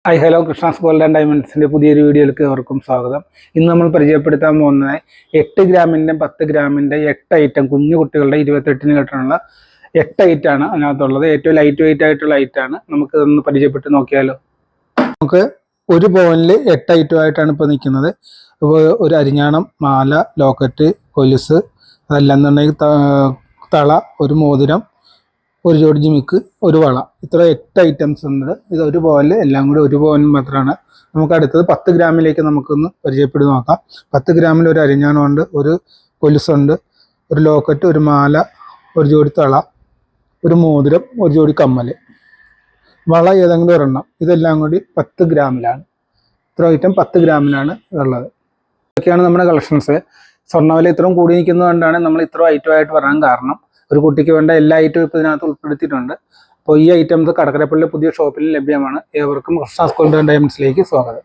Hi hello Krishna's gold and ഡയമണ്ട്സിൻ്റെ പുതിയൊരു വീഡിയോയിലേക്ക് ഏവർക്കും സ്വാഗതം. ഇന്ന് നമ്മൾ പരിചയപ്പെടുത്താൻ പോകുന്നത് 8 ഗ്രാമിൻ്റെ 10 ഗ്രാമിൻ്റെ 8 ഐറ്റം കുഞ്ഞു കുട്ടികളുടെ 28 ലിറ്ററുള്ള 8 ഐറ്റാണ് അതിനകത്തുള്ളത്. ഏറ്റവും ലൈറ്റ് വെയിറ്റ് ആയിട്ടുള്ള ഐറ്റാണ്. നമുക്ക് ഇതൊന്ന് പരിചയപ്പെട്ട് നോക്കിയാലോ. നമുക്ക് ഒരു പവനിൽ 8 ഐറ്റമായിട്ടാണ് ഇപ്പോൾ നിൽക്കുന്നത്. ഇപ്പോൾ ഒരു അരിഞ്ഞാണം, മാല, ലോക്കറ്റ്, കൊലുസ്, അതല്ലെന്നുണ്ടെങ്കിൽ തള, ഒരു മോതിരം, ഒരു ജോഡി ജിമിക്ക്, ഒരു വള, ഇത്ര 8 ഐറ്റംസ് ഉണ്ട്. ഇത് ഒരു പവനിൽ എല്ലാം കൂടി ഒരു പവൻ മാത്രമാണ്. നമുക്ക് അടുത്തത് 10 ഗ്രാമിലേക്ക് നമുക്കൊന്ന് പരിചയപ്പെട്ട് നോക്കാം. 10 ഗ്രാമിൽ ഒരു അരിഞ്ഞാണമുണ്ട്, ഒരു കൊലുസുണ്ട്, ഒരു ലോക്കറ്റ്, ഒരു മാല, ഒരു ജോഡി തള, ഒരു മോതിരം, ഒരു ജോഡി കമ്മൽ, വള ഏതെങ്കിലും ഒരെണ്ണം. ഇതെല്ലാം കൂടി 10 ഗ്രാമിലാണ്. ഇത്ര ഐറ്റം 10 ഗ്രാമിലാണ് ഉള്ളത്. ഇതൊക്കെയാണ് നമ്മുടെ കളക്ഷൻസ്. സ്വർണ്ണവില ഇത്രയും കൂടി നിൽക്കുന്നതുകൊണ്ടാണ് നമ്മൾ ഇത്ര ഐറ്റമായിട്ട് പറയാൻ കാരണം. ഒരു കുട്ടിക്ക് വേണ്ട എല്ലാ ഐറ്റവും ഇപ്പോൾ ഇതിനകത്ത് ഉൾപ്പെടുത്തിയിട്ടുണ്ട്. അപ്പോൾ ഈ ഐറ്റംസ് കടക്കരപ്പള്ളി പുതിയ ഷോപ്പിൽ ലഭ്യമാണ്. ഏവർക്കും കൃഷ്ണാസ് ഗോൾഡ് ആൻഡ് ഡയമണ്ട്സിലേക്ക് സ്വാഗതം.